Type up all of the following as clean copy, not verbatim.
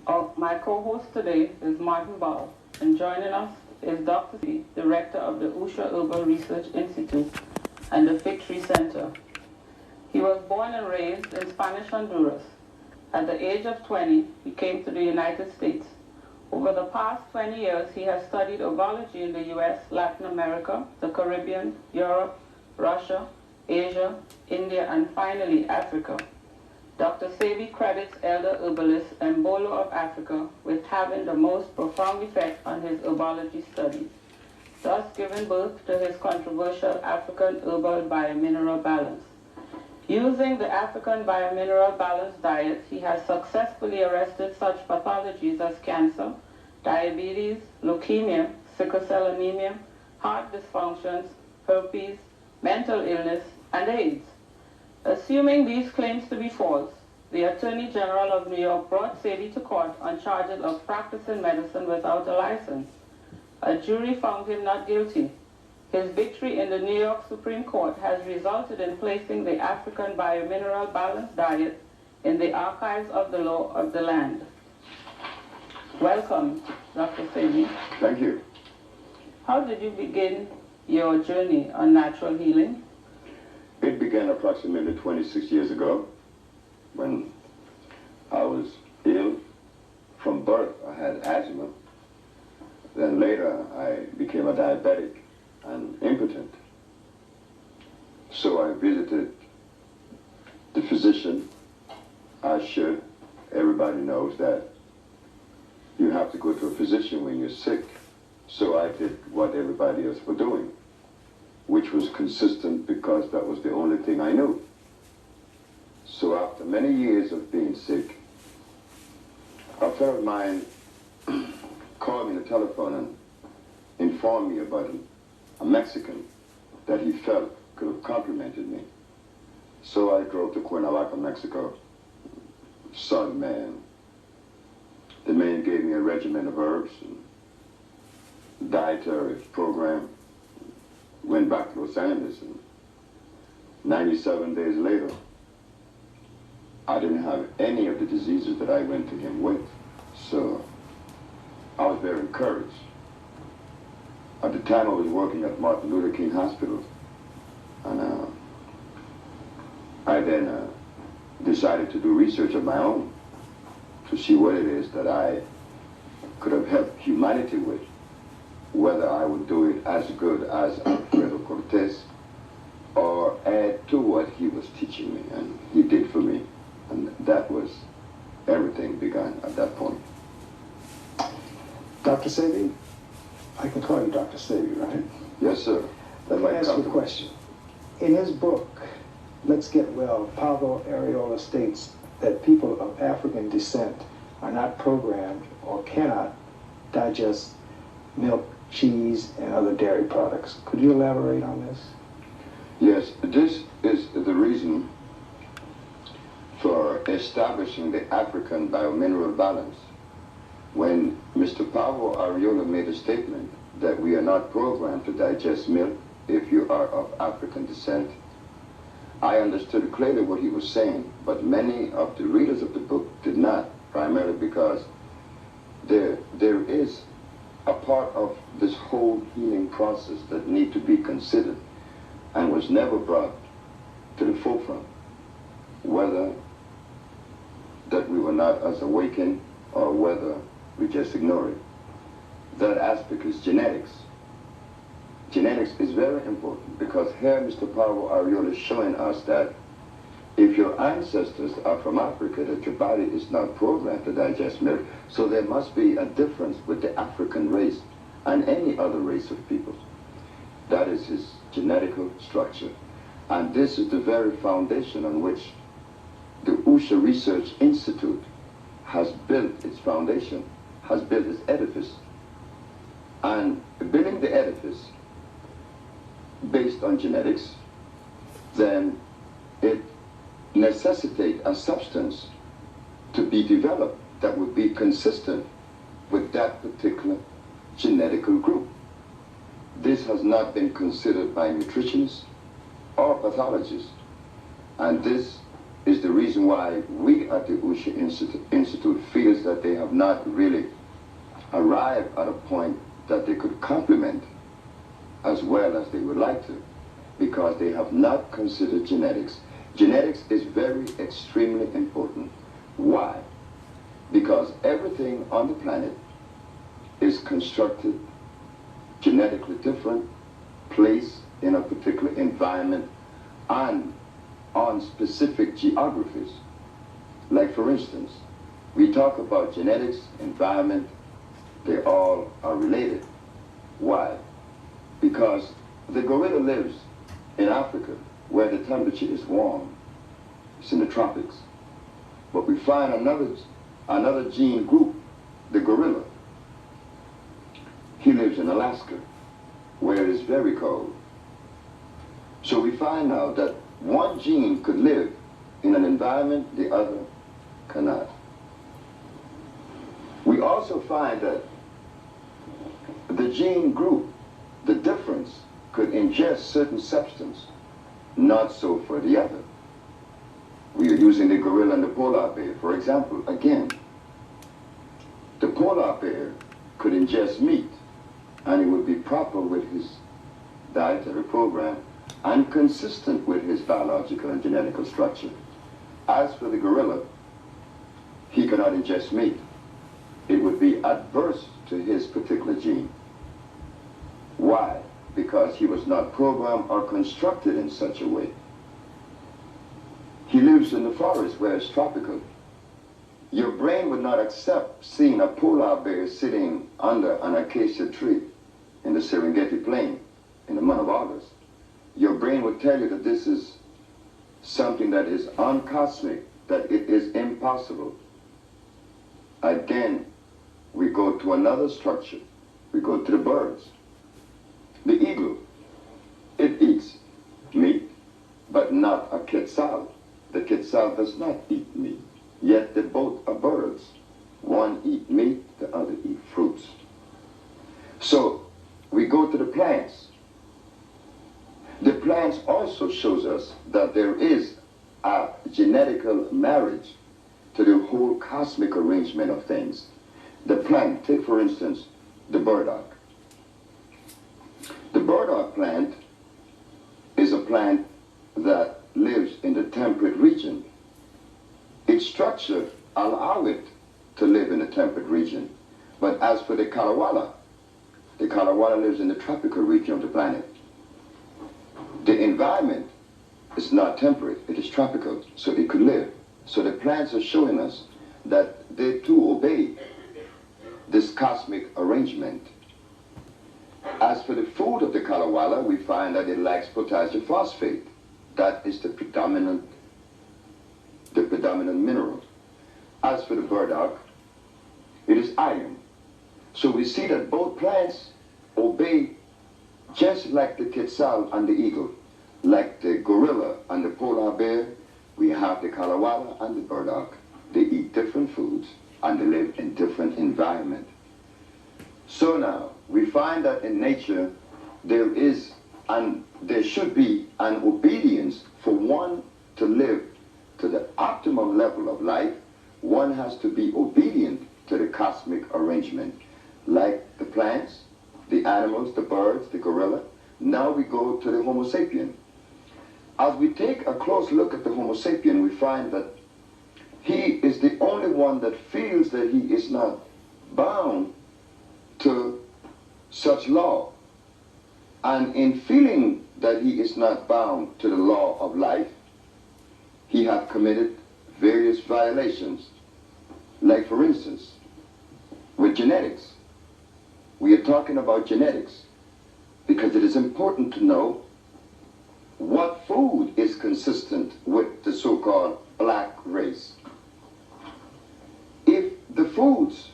My co-host today is Martin Ball, and joining us is Dr. Sebi, Director of the USHA Herbal Research Institute and the Fig Tree Center. He was born and raised in Spanish Honduras. At the age of 20, he came to the United States. Over the past 20 years, he has studied herbology in the US, Latin America, the Caribbean, Europe, Russia, Asia, India, and finally Africa. Dr. Sebi credits elder herbalist Mbolo of Africa with having the most profound effect on his herbology studies, thus giving birth to his controversial African herbal biomineral balance. Using the African biomineral balance diet, he has successfully arrested such pathologies as cancer, diabetes, leukemia, sickle cell anemia, heart dysfunctions, herpes, mental illness, and AIDS. Assuming these claims to be false, the Attorney General of New York brought Sebi to court on charges of practicing medicine without a license. A jury found him not guilty. His victory in the New York Supreme Court has resulted in placing the African biomineral balance diet in the archives of the law of the land. Welcome, Dr. Sebi. Thank you. How did you begin your journey on natural healing? It began approximately 26 years ago when I was ill from birth. I had asthma. Then later I became a diabetic and impotent. So I visited the physician. I should. Everybody knows that you have to go to a physician when you're sick. So I did what everybody else was doing, which was consistent because that was the only thing I knew. So after many years of being sick, a friend of mine called me on the telephone and informed me about a Mexican that he felt could have complimented me. So I drove to Cuernavaca, Mexico, saw the man. The man gave me a regimen of herbs and dietary program. Went back to Los Angeles, and 97 days later, I didn't have any of the diseases that I went to him with. So I was very encouraged. At the time, I was working at Martin Luther King Hospital, and I then decided to do research of my own to see what it is that I could have helped humanity with, whether I would do it as good as Alfredo Cortez or add to what he was teaching me, and he did for me. And that was, everything began at that point. Dr. Sebi, I can call you Dr. Sebi, right? Yes, sir. Let me ask you a question. In his book, Let's Get Well, Pablo Areola states that people of African descent are not programmed or cannot digest milk, cheese, and other dairy products. Could you elaborate on this? Yes, this is the reason for establishing the African biomineral balance. When Mr. Pablo Areola made a statement that we are not programmed to digest milk if you are of African descent, I understood clearly what he was saying, but many of the readers of the book did not, primarily because there is a part of this whole healing process that need to be considered and was never brought to the forefront, whether that we were not as awakened or whether we just ignore it. That aspect is genetics. Genetics is very important because here Mr. Pablo Areola is showing us that if your ancestors are from Africa, that your body is not programmed to digest milk, so there must be a difference with the African race and any other race of people. That is his genetical structure. And this is the very foundation on which the USHA Research Institute has built its foundation, has built its edifice. And building the edifice based on genetics, then it necessitates a substance to be developed that would be consistent with that particular genetical group. This has not been considered by nutritionists or pathologists. And this is the reason why we at the USHA Institute feels that that they have not really arrived at a point that they could complement as well as they would like to, because they have not considered genetics. Genetics is very extremely important. Why? Because everything on the planet is constructed genetically different, placed in a particular environment and on specific geographies. Like for instance, we talk about genetics, environment, they all are related. Why? Because the gorilla lives in Africa where the temperature is warm. It's in the tropics. But we find another gene group, the gorilla. He lives in Alaska where it is very cold. So we find now that one gene could live in an environment the other cannot. We also find that the gene group, the difference, could ingest certain substance, not so for the other. We are using the gorilla and the polar bear, for example. Again, the polar bear could ingest meat, and it would be proper with his dietary program and consistent with his biological and genetical structure. As for the gorilla, he cannot ingest meat. It would be adverse to his particular gene. Why? Because he was not programmed or constructed in such a way. He lives in the forest where it's tropical. Your brain would not accept seeing a polar bear sitting under an acacia tree in the Serengeti plain in the month of August. Your brain would tell you that this is something that is uncosmic, that it is impossible. Again, we go to another structure. We go to the birds. The eagle, it eats meat, but not a quetzal. The quetzal does not eat meat, yet they both are birds. One eat meat, the other eat fruits. So we go to the plants. The plants also shows us that there is a genetical marriage to the whole cosmic arrangement of things. The plant, take for instance, the burdock. The burdock plant is a plant that lives in the temperate region. Its structure allows it to live in the temperate region. But as for the kalawala lives in the tropical region of the planet. The environment is not temperate, it is tropical, so it could live. So the plants are showing us that they too obey this cosmic arrangement. As for the food of the kalawala, we find that it lacks potassium phosphate. That is the predominant mineral. As for the burdock, it is iron. So we see that both plants obey just like the quetzal and the eagle. Like the gorilla and the polar bear, we have the kalawala and the burdock. They eat different foods and they live in different environments. So now, we find that in nature, there is and there should be an obedience for one to live to the optimum level of life. One has to be obedient to the cosmic arrangement, like the plants, the animals, the birds, the gorilla. Now we go to the Homo sapien. As we take a close look at the Homo sapien, we find that he is the only one that feels that he is not bound to such law. And in feeling that he is not bound to the law of life, he hath committed various violations. Like for instance, with genetics. We are talking about genetics because it is important to know what food is consistent with the so-called black race. If the foods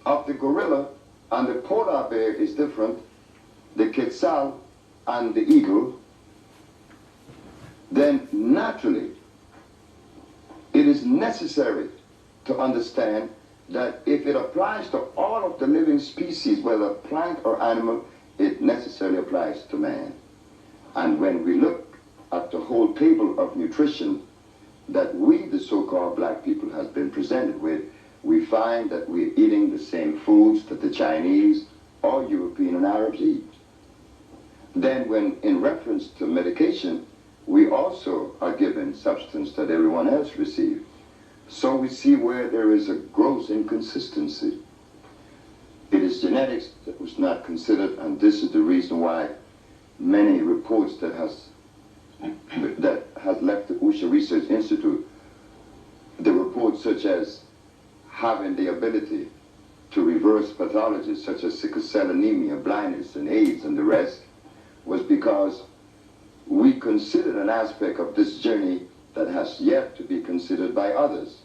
of the gorilla and the polar bear is different, the quetzal and the eagle, then naturally it is necessary to understand that if it applies to all of the living species, whether plant or animal, it necessarily applies to man. And when we look at the whole table of nutrition that we, the so-called black people, has been presented with, we find that we're eating the same foods that the Chinese or European and Arabs eat. Then when in reference to medication, we also are given substance that everyone else receives. So we see where there is a gross inconsistency. It is genetics that was not considered, and this is the reason why many reports that has left the USHA Research Institute, the reports such as having the ability to reverse pathologies such as sickle cell anemia, blindness, and AIDS, and the rest, was because we considered an aspect of this journey that has yet to be considered by others.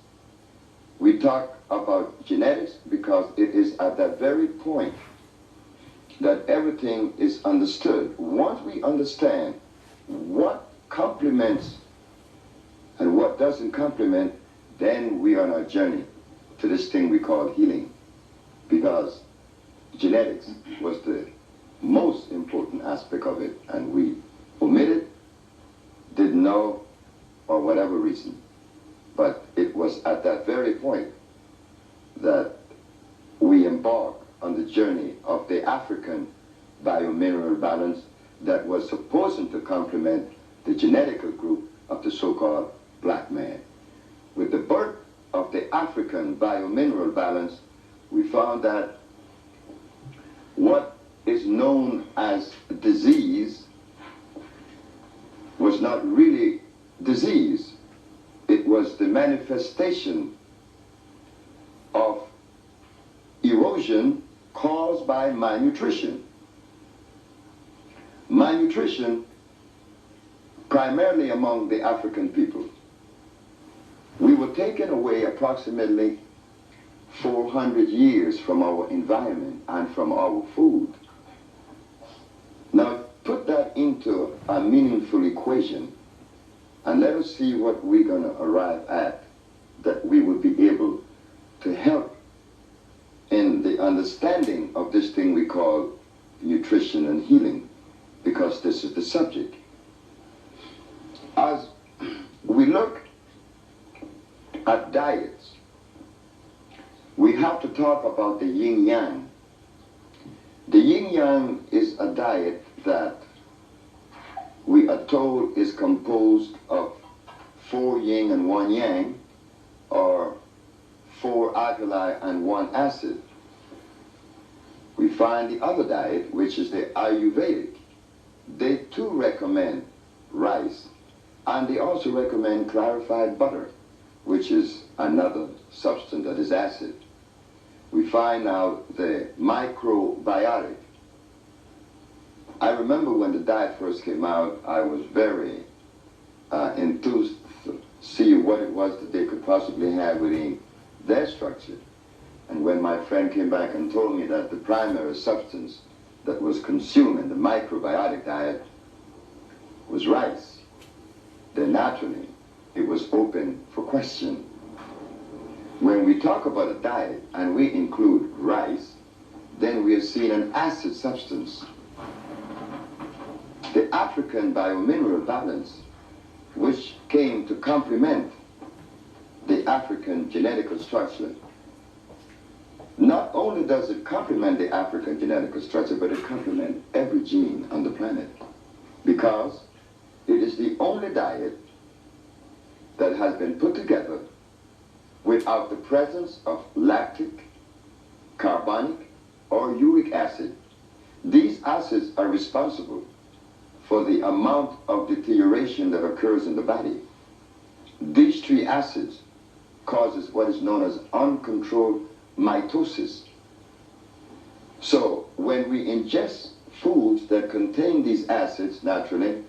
We talk about genetics because it is at that very point that everything is understood. Once we understand what complements and what doesn't complement, then we are on our journey to this thing we call healing. Because genetics was the most important aspect of it, and we omitted, didn't know, or whatever reason. But it was at that very point that we embarked on the journey of the African biomineral balance that was supposed to complement the genetical group of the so-called black man. With the birth of the African biomineral balance, we found that what is known as disease was not really disease. It was the manifestation of erosion caused by malnutrition. Malnutrition, primarily among the African people. We were taken away approximately 400 years from our environment and from our food. Now, put that into a meaningful equation, and let us see what we're going to arrive at, that we will be able to help in the understanding of this thing we call nutrition and healing, because this is the subject. As we look at diets, we have to talk about the yin-yang. The yin-yang is a diet that we are told is composed of 4 yin and 1 yang, or 4 alkali and 1 acid. We find the other diet, which is the Ayurvedic. They too recommend rice, and they also recommend clarified butter, which is another substance that is acid. We find now the microbiotic. I remember when the diet first came out, I was very enthused to see what it was that they could possibly have within their structure. And when my friend came back and told me that the primary substance that was consumed in the microbiotic diet was rice, then naturally it was open for question. When we talk about a diet and we include rice, then we are seeing an acid substance. The African biomineral balance, which came to complement the African genetical structure, not only does it complement the African genetical structure, but it complements every gene on the planet, because it is the only diet that has been put together without the presence of lactic, carbonic, or uric acid. These acids are responsible for the amount of deterioration that occurs in the body. These 3 acids causes what is known as uncontrolled mitosis. So when we ingest foods that contain these acids, naturally,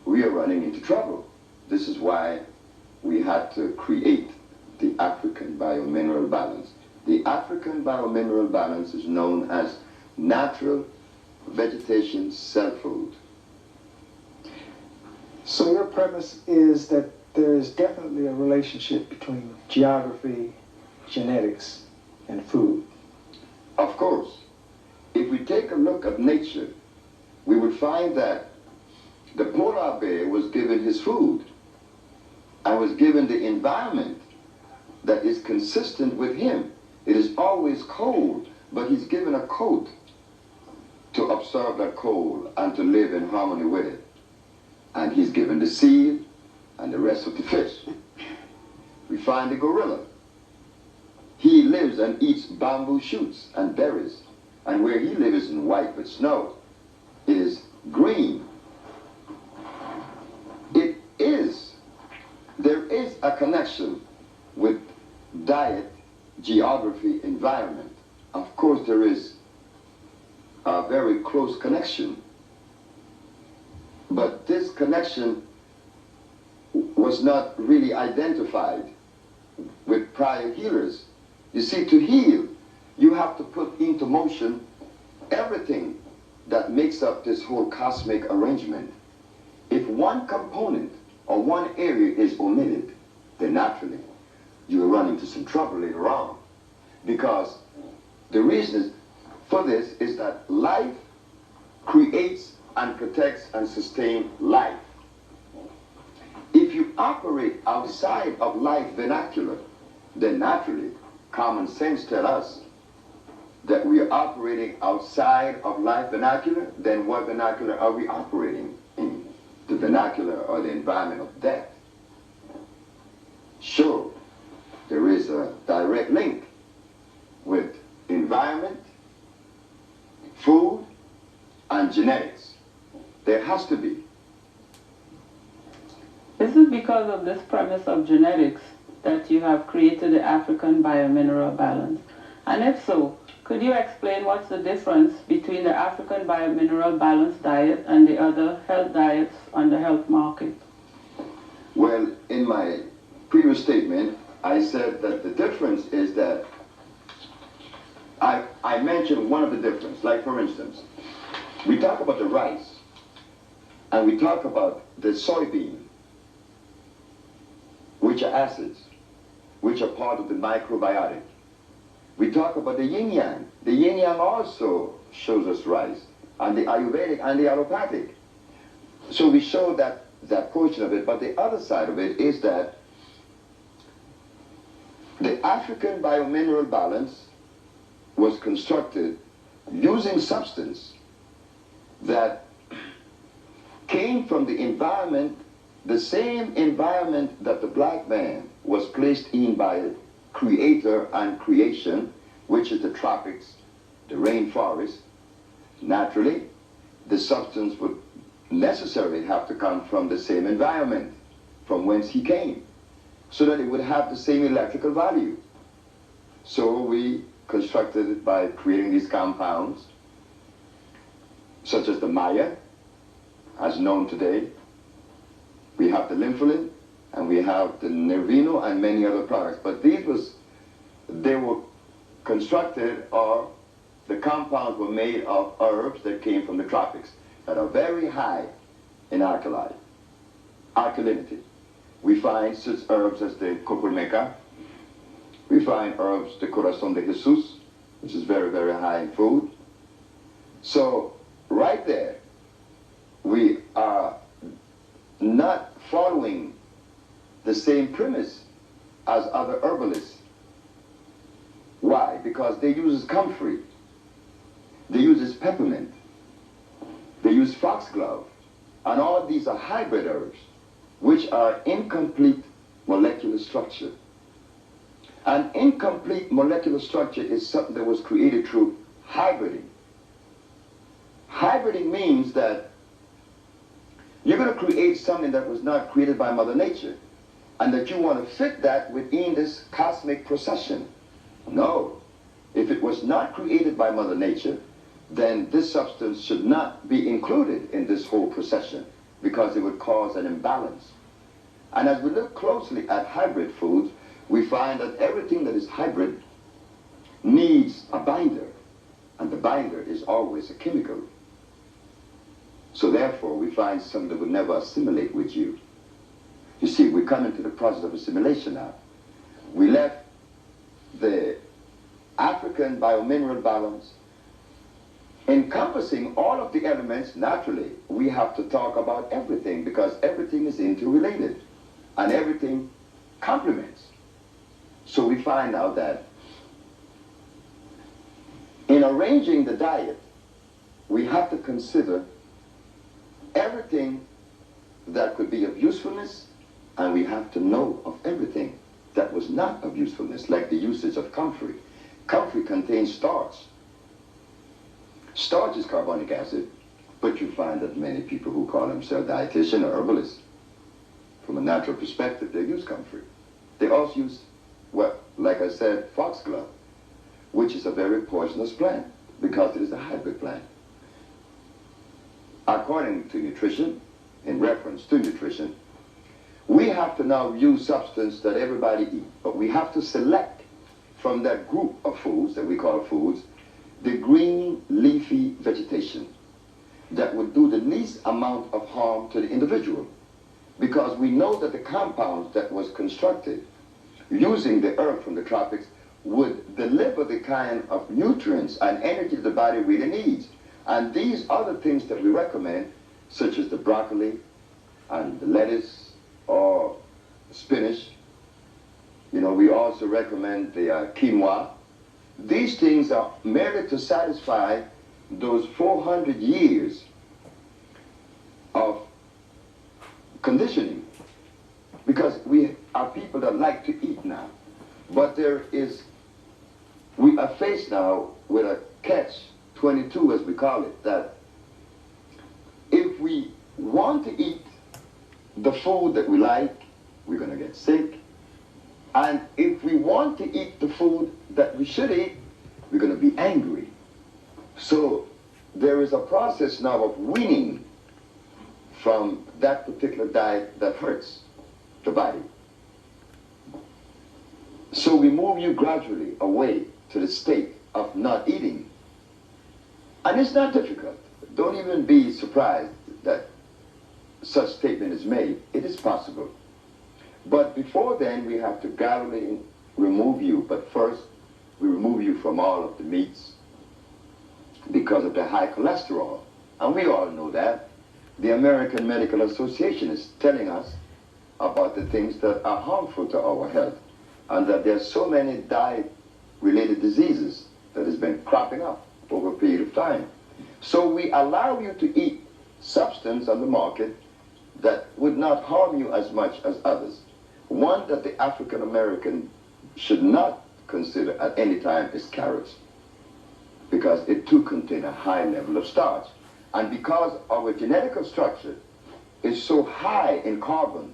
we are running into trouble. This is why we had to create the African biomineral balance. The African biomineral balance is known as natural vegetation cell food. So your premise is that there is definitely a relationship between geography, genetics, and food. Of course, if we take a look at nature, we would find that the polar bear was given his food and was given the environment that is consistent with him. It is always cold, but he's given a coat to absorb that cold and to live in harmony with it. And he's given the seal and the rest of the fish. We find the gorilla. He lives and eats bamboo shoots and berries. And where he lives isn't white with snow. It is green. There is a connection with diet, geography, environment. Of course, there is a very close connection. But this connection was not really identified with prior healers. You see, to heal, you have to put into motion everything that makes up this whole cosmic arrangement. If one component or one area is omitted, then naturally you run into some trouble later on. Because the reason for this is that life creates and protects and sustains life. If you operate outside of life vernacular, then naturally common sense tells us that we are operating outside of life vernacular. Then what vernacular are we operating in? The vernacular or the environment of death. Sure, there is a direct link with environment, food, and genetics. There has to be. This is because of this premise of genetics that you have created the African biomineral balance. And if so, could you explain what's the difference between the African biomineral balance diet and the other health diets on the health market? Well, in my previous statement, I said that the difference is that I mentioned one of the differences. Like, for instance, we talk about the rice, and we talk about the soybean, which are acids, which are part of the microbiotic. We talk about the yin-yang. The yin-yang also shows us rice, and the Ayurvedic and the allopathic. So we show that portion of it, but the other side of it is that the African biomineral balance was constructed using substance that came from the environment, the same environment that the black man was placed in by creator and creation, which is the tropics, the rainforest. Naturally, the substance would necessarily have to come from the same environment from whence he came, so that it would have the same electrical value. So we constructed it by creating these compounds, such as the Maya, as known today. We have the lympholin, and we have the Nervino and many other products. But they were constructed, or the compounds were made of herbs that came from the tropics that are very high in alkalinity. We find such herbs as the copulmeca. We find herbs, the corazon de Jesus, which is very, very high in food. So right there, we are not following the same premise as other herbalists. Why? Because they use comfrey, they use peppermint, they use foxglove, and all of these are hybrid herbs, which are incomplete molecular structure. An incomplete molecular structure is something that was created through hybriding. Hybriding means that you're going to create something that was not created by Mother Nature, and that you want to fit that within this cosmic procession. No. If it was not created by Mother Nature, then this substance should not be included in this whole procession, because it would cause an imbalance. And as we look closely at hybrid foods, we find that everything that is hybrid needs a binder, and the binder is always a chemical. So therefore, we find something that would never assimilate with you. You see, we come into the process of assimilation now. We left the African biomineral balance encompassing all of the elements. Naturally, we have to talk about everything, because everything is interrelated and everything complements. So we find out that In arranging the diet, we have to consider everything that could be of usefulness, and we have to know of everything that was not of usefulness, like the usage of comfrey. Comfrey contains starch. Starch is carbonic acid, but you find that many people who call themselves dietitian or herbalists, from a natural perspective, they use comfrey. They also use, well, like I said, foxglove, which is a very poisonous plant because it is a hybrid plant. According to nutrition, in reference to nutrition, we have to now use substance that everybody eats, but we have to select from that group of foods that we call foods, the green leafy vegetation that would do the least amount of harm to the individual, because we know that the compounds that was constructed using the earth from the tropics would deliver the kind of nutrients and energy the body really needs. And these are the things that we recommend, such as the broccoli and the lettuce or spinach. You know, we also recommend the quinoa. These things are merely to satisfy those 400 years of conditioning, because we are people that like to eat now. But we are faced now with a catch-22, as we call it, that if we want to eat the food that we like, we're going to get sick. And if we want to eat the food that we should eat, we're going to be angry. So there is a process now of weaning from that particular diet that hurts the body. So we move you gradually away to the state of not eating. And it's not difficult. Don't even be surprised that such statement is made. It is possible. But before then, we have to gradually remove you. But first, we remove you from all of the meats because of the high cholesterol. And we all know that. The American Medical Association is telling us about the things that are harmful to our health, and that there are so many diet-related diseases that has been cropping up over a period of time. So we allow you to eat substance on the market that would not harm you as much as others. One that the African American should not consider at any time is carrots, because it too contains a high level of starch. And because our genetic structure is so high in carbon,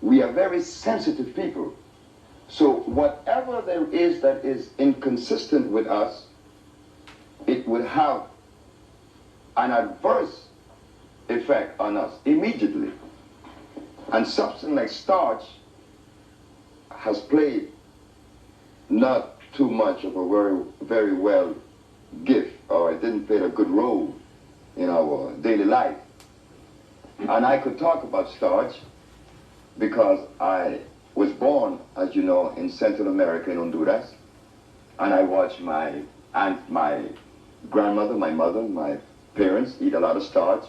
we are very sensitive people. So whatever there is that is inconsistent with us, it would have an adverse effect on us immediately. And substance like starch has played not too much of a very well gift, or it didn't play a good role in our daily life. And I could talk about starch because I was born, as you know, in Central America, in Honduras, and I watched my aunt, my grandmother, my mother, my parents eat a lot of starch.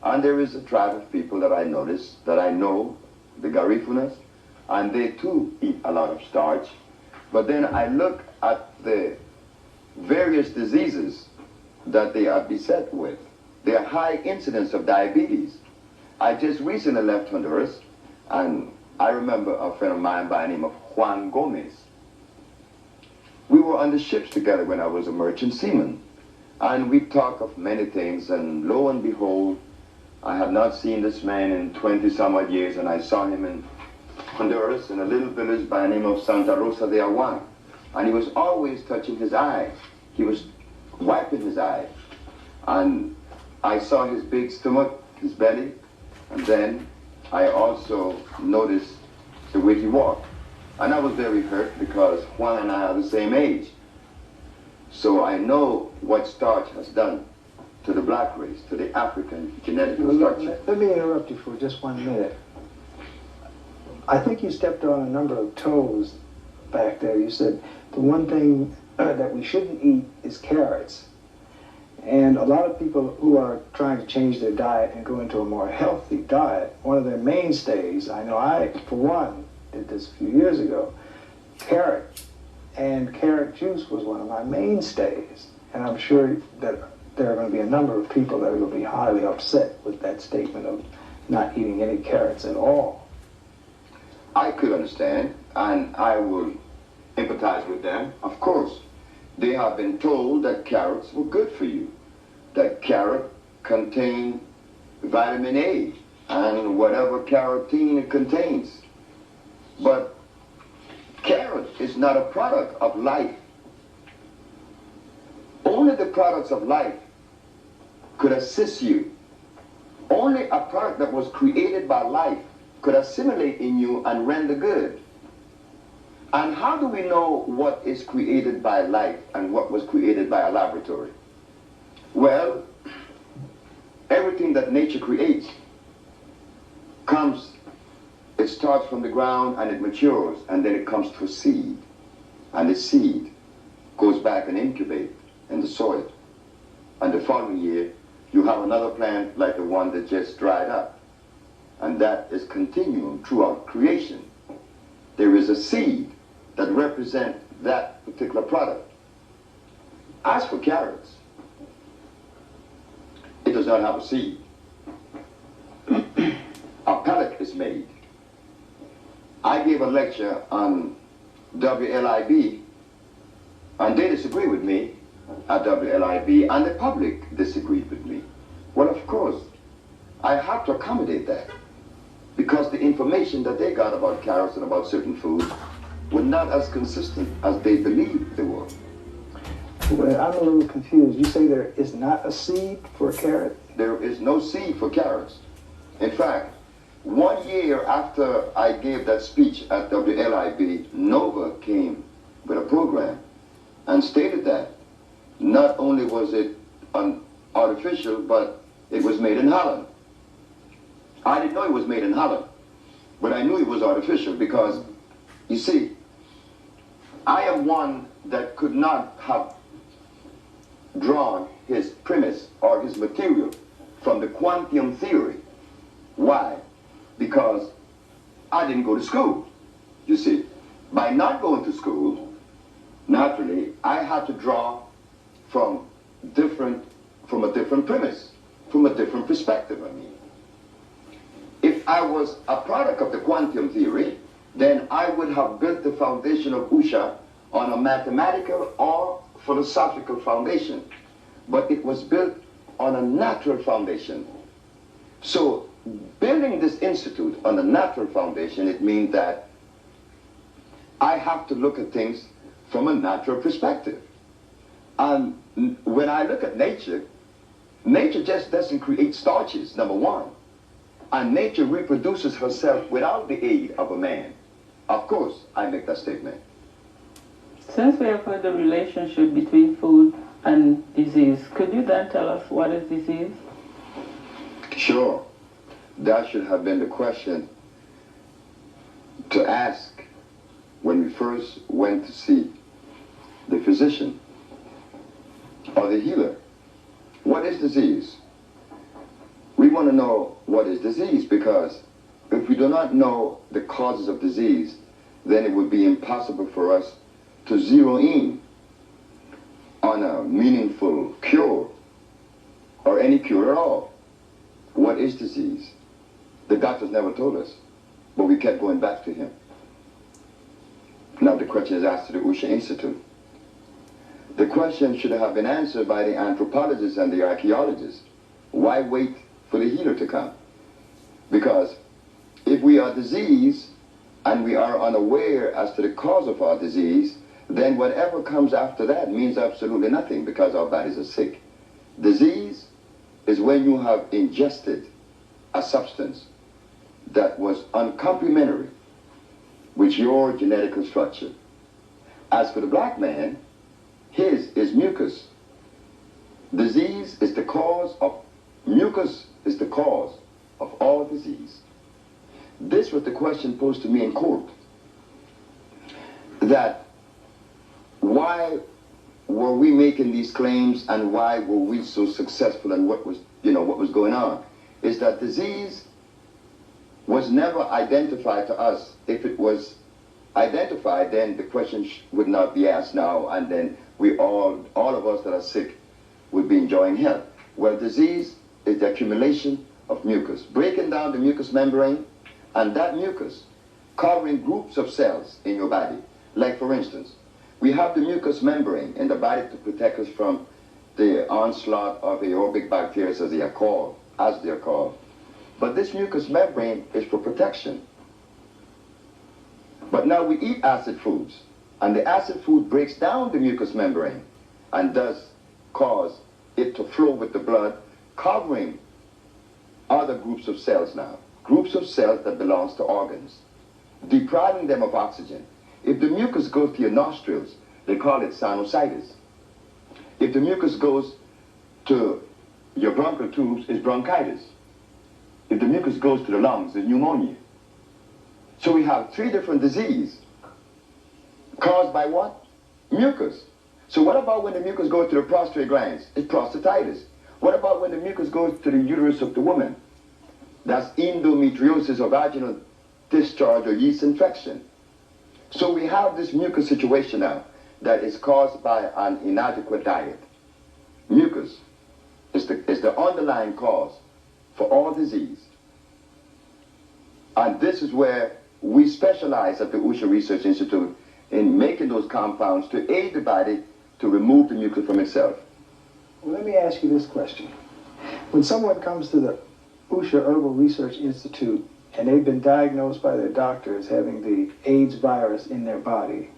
And there is a tribe of people that I notice, that I know, the Garifunas, and they too eat a lot of starch. But then I look at the various diseases that they are beset with. Their high incidence of diabetes. I just recently left Honduras, and I remember a friend of mine by the name of Juan Gomez. We were on the ships together when I was a merchant seaman, and we talked of many things, and lo and behold, I had not seen this man in 20 some odd years, and I saw him in Honduras in a little village by the name of Santa Rosa de Aguan. And he was always touching his eye. He was wiping his eye. And I saw his big stomach, his belly, and then I also noticed the way he walked. And I was very hurt because Juan and I are the same age. So I know what starch has done to the black race, to the African genetic structure. Let me interrupt you for just 1 minute. I think you stepped on a number of toes back there. You said the one thing that we shouldn't eat is carrots. And a lot of people who are trying to change their diet and go into a more healthy diet, one of their mainstays, I know I, for one, did this a few years ago, carrot And carrot juice was one of my mainstays. And I'm sure that there are going to be a number of people that are going to be highly upset with that statement of not eating any carrots at all. I could understand, and I will empathize with them. Of course, they have been told that carrots were good for you, that carrot contain vitamin A and whatever carotene it contains. But carrot is not a product of life. Only the products of life could assist you. Only a product that was created by life could assimilate in you and render good. And how do we know what is created by life and what was created by a laboratory? Well, everything that nature creates it starts from the ground and it matures, and then it comes to a seed. And the seed goes back and incubates in the soil. And the following year, you have another plant like the one that just dried up. And that is continuing throughout creation. There is a seed that represents that particular product. As for carrots, it does not have a seed. A pellet is made. I gave a lecture on WLIB, and they disagree with me at WLIB, and the public disagreed with me. Well, of course, I have to accommodate that, because the information that they got about carrots and about certain foods were not as consistent as they believed they were. Well, I'm a little confused. You say there is not a seed for a carrot? There is no seed for carrots. In fact, 1 year after I gave that speech at WLIB, Nova came with a program and stated that not only was it artificial, but it was made in Holland. I didn't know it was made in Holland, but I knew it was artificial because, you see, I am one that could not have drawn his premise or his material from the quantum theory. Why? Because I didn't go to school. You see, by not going to school, naturally, I had to draw from a different premise, from a different perspective, I mean. If I was a product of the quantum theory, then I would have built the foundation of Usha on a mathematical or philosophical foundation. But it was built on a natural foundation. So building this institute on a natural foundation, it means that I have to look at things from a natural perspective. And when I look at nature, nature just doesn't create starches, number one. And nature reproduces herself without the aid of a man. Of course, I make that statement. Since we have heard the relationship between food and disease, could you then tell us what is disease? Sure. That should have been the question to ask when we first went to see the physician or the healer. What is disease? We want to know what is disease, because if we do not know the causes of disease, then it would be impossible for us to zero in on a meaningful cure or any cure at all. What is disease? The doctors never told us, but we kept going back to him. Now the question is asked to the Usha Institute. The question should have been answered by the anthropologists and the archaeologists. Why wait for the healer to come? Because if we are diseased and we are unaware as to the cause of our disease, then whatever comes after that means absolutely nothing, because our bodies are sick. Disease is when you have ingested a substance that was uncomplimentary with your genetic structure. As for the black man, his is mucus. Disease is the cause of, mucus is the cause of all disease. This was the question posed to me in court, that why were we making these claims and why were we so successful, and what was going on, is that disease was never identified to us if it was identified, then the question would not be asked now, and then all of us that are sick would be enjoying health. Well, disease is the accumulation of mucus, breaking down the mucous membrane, and that mucus covering groups of cells in your body. Like, for instance, we have the mucous membrane in the body to protect us from the onslaught of aerobic bacteria, as they are called. But this mucous membrane is for protection. But now we eat acid foods, and the acid food breaks down the mucous membrane and does cause it to flow with the blood, covering other groups of cells now, groups of cells that belongs to organs, depriving them of oxygen. If the mucus goes to your nostrils, they call it sinusitis. If the mucus goes to your bronchial tubes, it's bronchitis. If the mucus goes to the lungs, it's pneumonia. So we have 3 different diseases caused by what? Mucus. So what about when the mucus goes to the prostate glands? It's prostatitis. What about when the mucus goes to the uterus of the woman? That's endometriosis or vaginal discharge or yeast infection. So we have this mucus situation now that is caused by an inadequate diet. Mucus is the underlying cause for all disease. And this is where we specialize at the USHA Research Institute in making those compounds to aid the body to remove the mucus from itself. Well, let me ask you this question. When someone comes to the USHA Herbal Research Institute and they've been diagnosed by their doctor as having the AIDS virus in their body,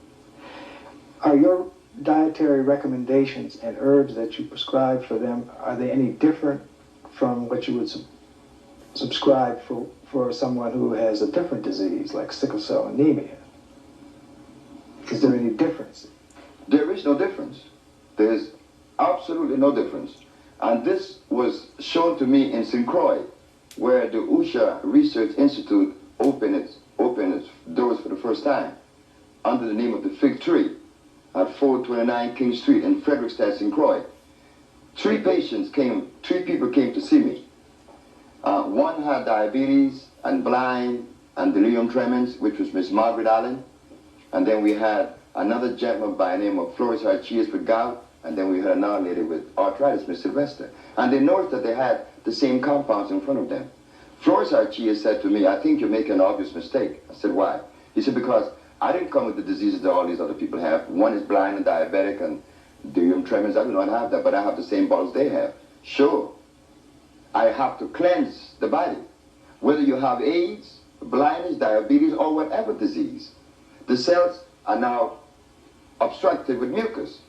are your dietary recommendations and herbs that you prescribe for them, are they any different from what you would subscribe for someone who has a different disease like sickle cell anemia? Is there any difference? There is no difference. There is absolutely no difference. And this was shown to me in St. Croix, where the USHA Research Institute opened its doors for the first time under the name of the Fig Tree at 429 King Street in Frederickstead, St. Croix. 3 people came to see me. One had diabetes and blind and delirium tremens, which was Miss Margaret Allen. And then we had another gentleman by the name of Flores Archias with gout. And then we had another lady with arthritis, Miss Sylvester. And they noticed that they had the same compounds in front of them. Flores Archias said to me, "I think you're making an obvious mistake." I said, "Why?" He said, "Because I didn't come with the diseases that all these other people have. One is blind and diabetic and delirium tremens. I do not have that, but I have the same bottles they have." Sure, I have to cleanse the body. Whether you have AIDS, blindness, diabetes, or whatever disease, the cells are now obstructed with mucus.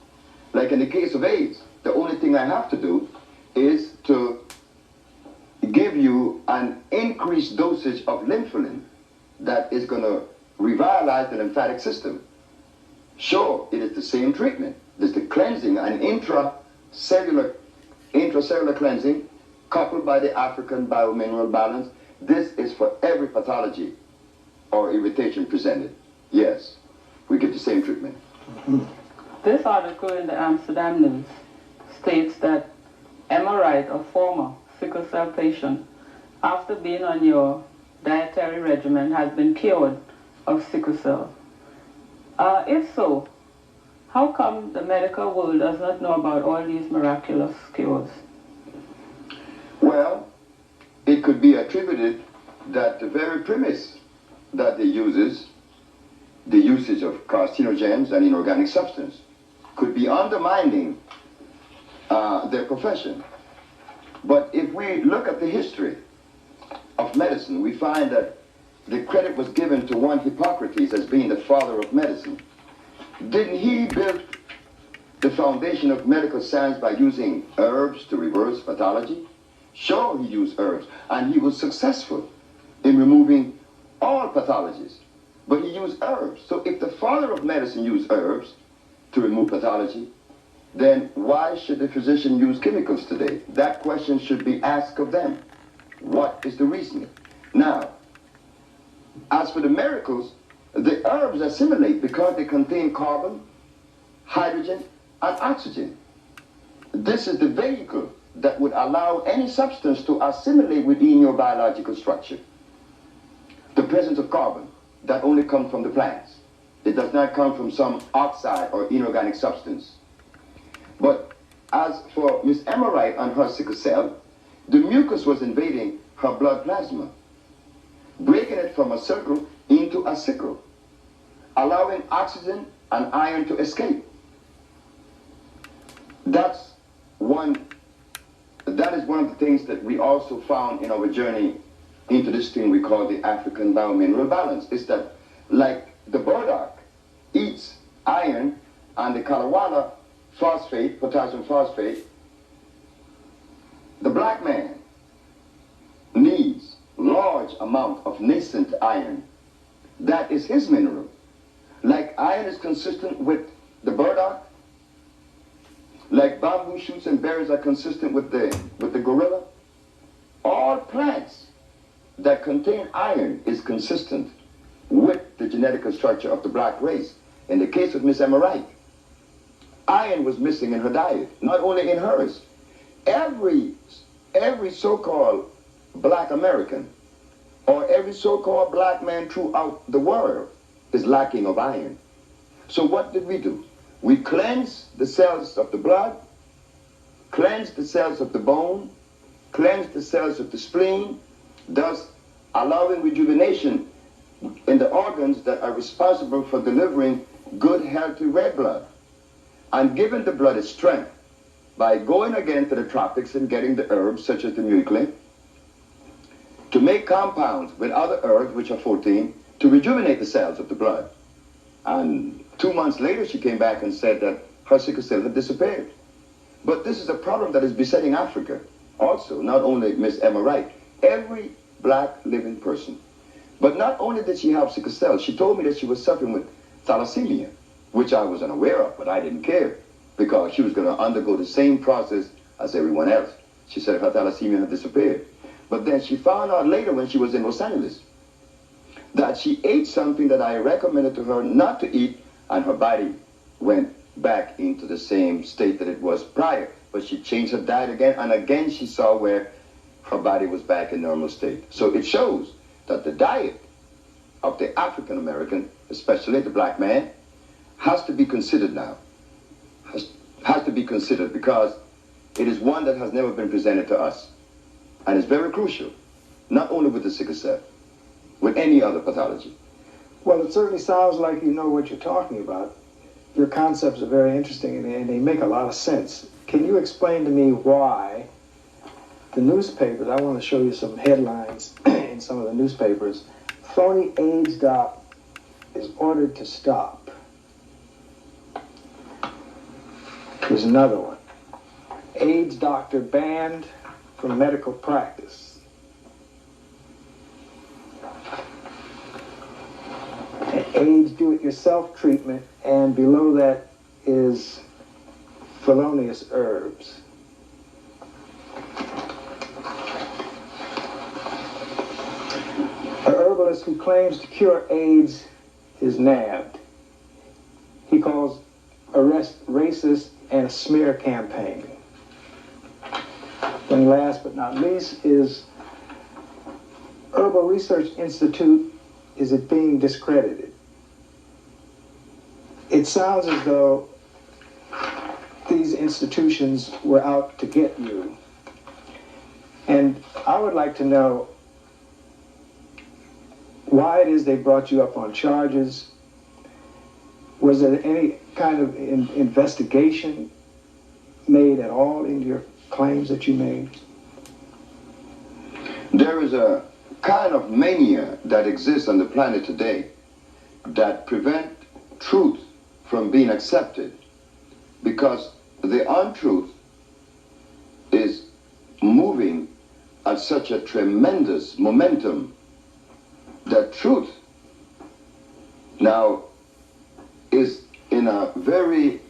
Like in the case of AIDS, the only thing I have to do is to give you an increased dosage of lympholine that is going to revitalize the lymphatic system. Sure, it is the same treatment. There's the cleansing, an intracellular cleansing coupled by the African biomineral balance. This is for every pathology or irritation presented. Yes, we get the same treatment. This article in the Amsterdam News states that Emma Wright, a former sickle cell patient, after being on your dietary regimen, has been cured of sickle cell. If so, how come the medical world does not know about all these miraculous cures? Well, it could be attributed that the very premise that they uses, the usage of carcinogens and inorganic substance, could be undermining their profession. But if we look at the history of medicine, we find that the credit was given to one Hippocrates as being the father of medicine. Didn't he build the foundation of medical science by using herbs to reverse pathology? Sure, he used herbs, and he was successful in removing all pathologies. But he used herbs. So if the father of medicine used herbs to remove pathology, then why should the physician use chemicals today? That question should be asked of them. What is the reason? Now, as for the miracles, the herbs assimilate because they contain carbon, hydrogen, and oxygen. This is the vehicle that would allow any substance to assimilate within your biological structure. The presence of carbon, that only comes from the plants. It does not come from some oxide or inorganic substance. But as for Miss Emerite and her sickle cell, the mucus was invading her blood plasma, breaking it from a circle into a sickle, allowing oxygen and iron to escape. That is one of the things that we also found in our journey into this thing we call the African biomineral balance, is that like the burdock eats iron and the kalawala phosphate, potassium phosphate, the black man needs large amount of nascent iron. That is his mineral. Like iron is consistent with the burdock, like bamboo shoots and berries are consistent with the gorilla, all plants that contain iron is consistent with the genetic structure of the black race. In the case of Miss Emerite, iron was missing in her diet, not only in hers. Every so-called black American or every so-called black man throughout the world is lacking of iron. So what did we do? We cleansed the cells of the blood, cleansed the cells of the bone, cleansed the cells of the spleen, thus allowing rejuvenation in the organs that are responsible for delivering good, healthy red blood, and giving the blood its strength by going again to the tropics and getting the herbs such as the mucilin to make compounds with other herbs, which are 14, to rejuvenate the cells of the blood. And 2 months later, she came back and said that her sickle cell had disappeared. But this is a problem that is besetting Africa also, not only Miss Emerite, every black living person. But not only did she have sickle cell, she told me that she was suffering with thalassemia, which I was unaware of, but I didn't care, because she was going to undergo the same process as everyone else. She said her thalassemia had disappeared. But then she found out later when she was in Los Angeles that she ate something that I recommended to her not to eat, and her body went back into the same state that it was prior. But she changed her diet again, and again she saw where her body was back in normal state. So it shows that the diet of the African American, especially the black man, has to be considered now. Has to be considered because it is one that has never been presented to us. And it's very crucial, not only with the sickle cell, with any other pathology. Well, it certainly sounds like you know what you're talking about. Your concepts are very interesting and they make a lot of sense. Can you explain to me why the newspapers, I want to show you some headlines in some of the newspapers, phony AIDS doc is ordered to stop. Here's another one. AIDS doctor banned from medical practice. AIDS do-it-yourself treatment, and below that is felonious herbs. A herbalist who claims to cure AIDS is nabbed. He calls arrest racist and a smear campaign. And last but not least is Herbal Research Institute, is it being discredited? It sounds as though these institutions were out to get you. And I would like to know why it is they brought you up on charges. Was there any kind of investigation made at all into your claims that you made? There is a kind of mania that exists on the planet today that prevent truth from being accepted, because the untruth is moving at such a tremendous momentum that truth now is in a very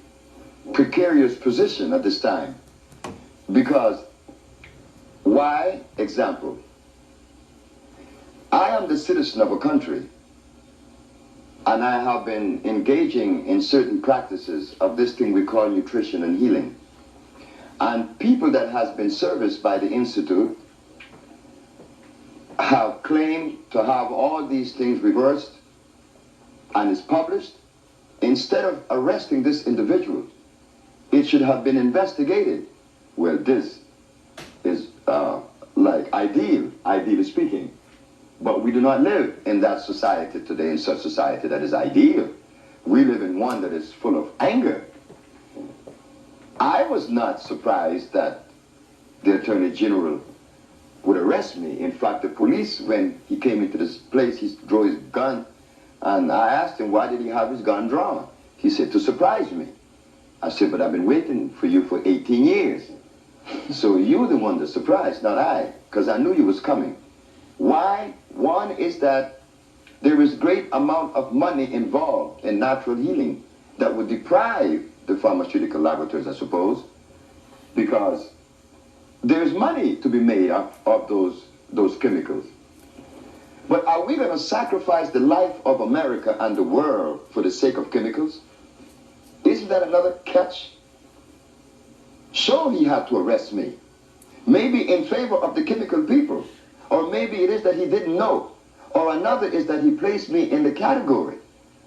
precarious position at this time. Because why? Example, I am the citizen of a country, and I have been engaging in certain practices of this thing we call nutrition and healing. And people that has been serviced by the Institute have claimed to have all these things reversed, and it's published, instead of arresting this individual, it should have been investigated. Well, this is like ideally speaking. But we do not live in that society today, in such society that is ideal. We live in one that is full of anger. I was not surprised that the Attorney General would arrest me. In fact, the police, when he came into this place, he drew his gun, and I asked him, why did he have his gun drawn? He said, to surprise me. I said, but I've been waiting for you for 18 years. So you're the one that's surprised, not I, because I knew you was coming. Why? One is that there is great amount of money involved in natural healing that would deprive the pharmaceutical laboratories, I suppose, because there's money to be made of those chemicals. But are we going to sacrifice the life of America and the world for the sake of chemicals? Isn't that another catch? Sure, he had to arrest me. Maybe in favor of the chemical people. Or maybe it is that he didn't know. Or another is that he placed me in the category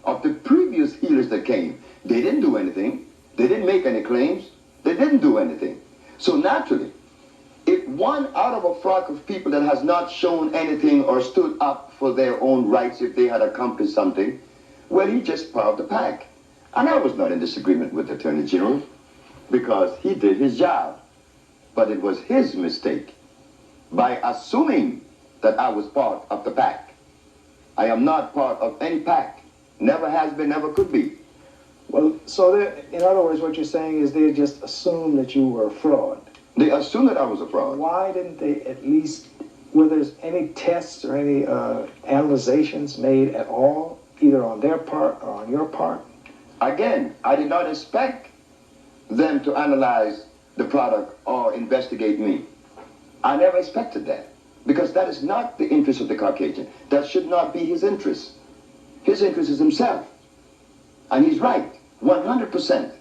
of the previous healers that came. They didn't do anything. They didn't make any claims. They didn't do anything. So naturally, if one out of a flock of people that has not shown anything or stood up for their own rights, if they had accomplished something, well, he just part of the pack. And I was not in disagreement with the Attorney General because he did his job. But it was his mistake by assuming that I was part of the pack. I am not part of any pack. Never has been, never could be. Well, so in other words, what you're saying is they just assumed that you were a fraud. They assumed that I was a fraud. Why didn't they at least, were there any tests or any analyzations made at all, either on their part or on your part? Again, I did not expect them to analyze the product or investigate me. I never expected that, because that is not the interest of the Caucasian. That should not be his interest. His interest is himself. And he's right, 100%.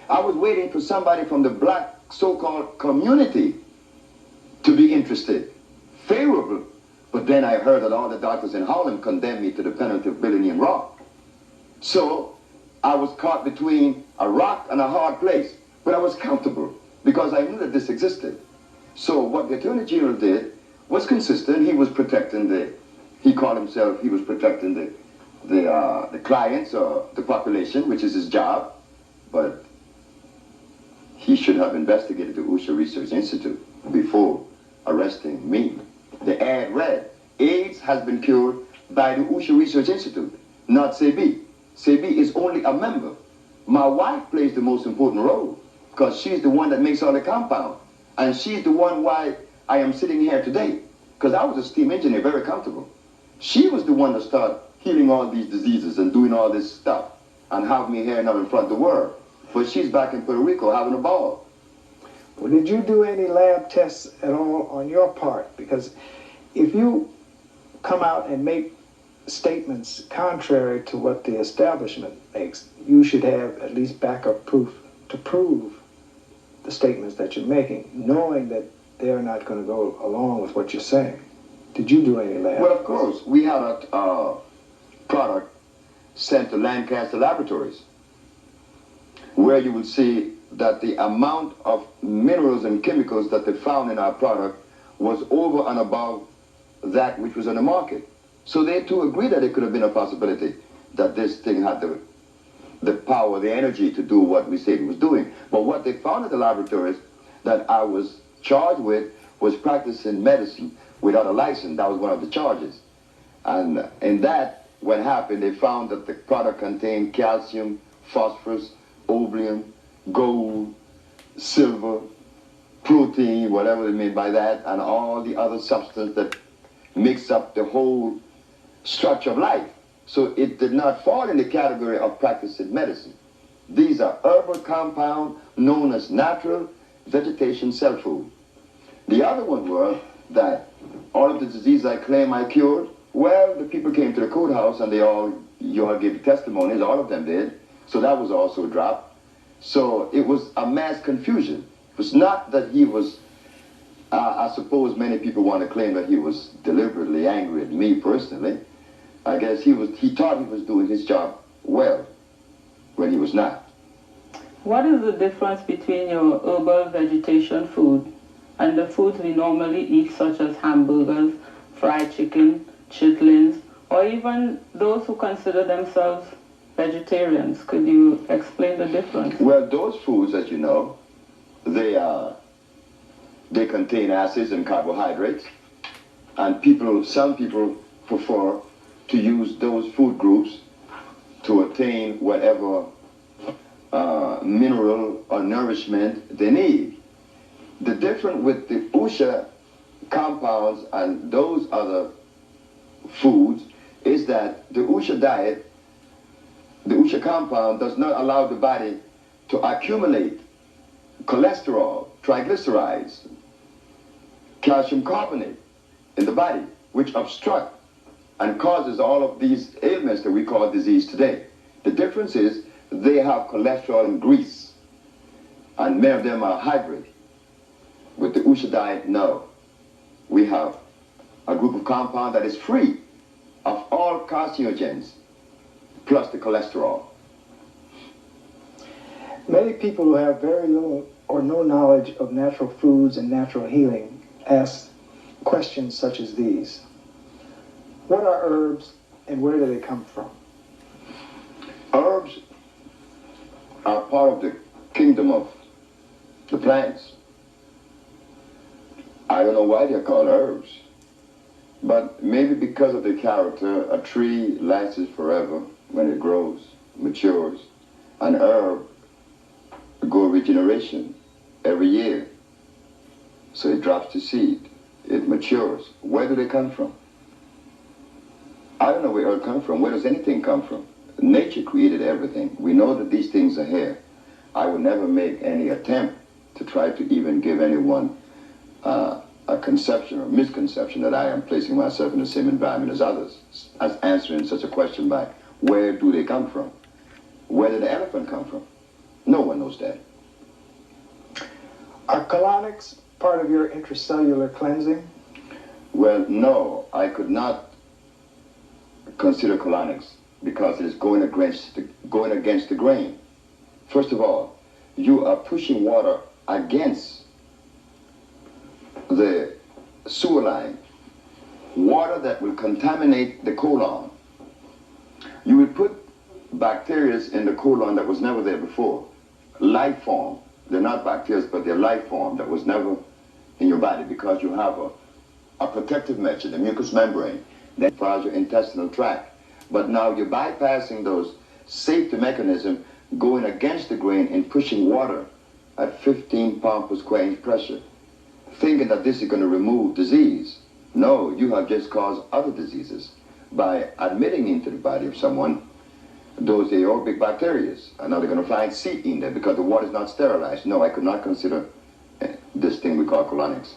I was waiting for somebody from the black so-called community to be interested, favorable. But then I heard that all the doctors in Harlem condemned me to the penalty of building in rock. So I was caught between a rock and a hard place. But I was comfortable because I knew that this existed. So what the Attorney General did was consistent. He was protecting he called himself, he was protecting the clients or the population, which is his job. But he should have investigated the USHA Research Institute before arresting me. The ad read, AIDS has been cured by the USHA Research Institute, not sebi. Sebi is only a member. My wife plays the most important role because she's the one that makes all the compound. And she's the one why I am sitting here today, because I was a steam engineer, very comfortable. She was the one that started healing all these diseases and doing all this stuff and having me here now in front of the world. But she's back in Puerto Rico having a ball. Well, did you do any lab tests at all on your part? Because if you come out and make statements contrary to what the establishment makes, you should have at least backup proof to prove the statements that you're making, knowing that they're not going to go along with what you're saying. Did you do any lab? Well, of course. We had a product sent to Lancaster Laboratories, where you will see that the amount of minerals and chemicals that they found in our product was over and above that which was on the market. So they too agreed that it could have been a possibility that this thing had the power, the energy to do what we said it was doing. But what they found at the laboratories that I was charged with was practicing medicine without a license. That was one of the charges. And in that, what happened, they found that the product contained calcium, phosphorus, ovalium, gold, silver, protein, whatever they mean by that, and all the other substances that makes up the whole structure of life. So it did not fall in the category of practicing medicine. These are herbal compounds known as natural vegetation cell food. The other one was that all of the disease I claim I cured, well, the people came to the courthouse and you all gave testimonies, all of them did. So that was also dropped. So it was a mass confusion. It was not that he was, I suppose many people want to claim that he was deliberately angry at me personally. I guess he thought he was doing his job well. when he was not. What is the difference between your herbal vegetation food and the foods we normally eat, such as hamburgers, fried chicken, chitlins, or even those who consider themselves vegetarians? Could you explain the difference? Well, those foods, as you know, they contain acids and carbohydrates, and some people prefer to use those food groups to attain whatever mineral or nourishment they need. The difference with the USHA compounds and those other foods is that the USHA diet, the USHA compound does not allow the body to accumulate cholesterol, triglycerides, calcium carbonate in the body, which obstruct and causes all of these ailments that we call disease today. The difference is they have cholesterol and grease, and many of them are hybrid. With the USHA diet, no. We have a group of compound that is free of all carcinogens, plus the cholesterol. Many people who have very little or no knowledge of natural foods and natural healing ask questions such as these. What are herbs and where do they come from? Herbs are part of the kingdom of the plants. I don't know why they're called herbs, but maybe because of their character. A tree lasts forever when it grows, matures. An herb goes regeneration every year. So it drops the seed, it matures. Where do they come from? I don't know where herbs come from. Where does anything come from? Nature created everything. We know that these things are here. I would never make any attempt to try to even give anyone a conception or misconception that I am placing myself in the same environment as others, as answering such a question by where do they come from? Where did the elephant come from? No one knows that. Are colonics part of your intracellular cleansing? Well, no, I could not consider colonics because it is going against the grain. First of all, you are pushing water against the sewer line, water that will contaminate the colon. You will put bacteria in the colon that was never there before. Life form. They're not bacteria, but they're life form that was never in your body because you have a protective measure, the mucous membrane, that follows your intestinal tract. But now you're bypassing those safety mechanisms, going against the grain and pushing water at 15 pounds per square inch pressure, thinking that this is going to remove disease. No, you have just caused other diseases by admitting into the body of someone those aerobic bacteria. And now they're going to find C in there because the water is not sterilized. No, I could not consider this thing we call colonics.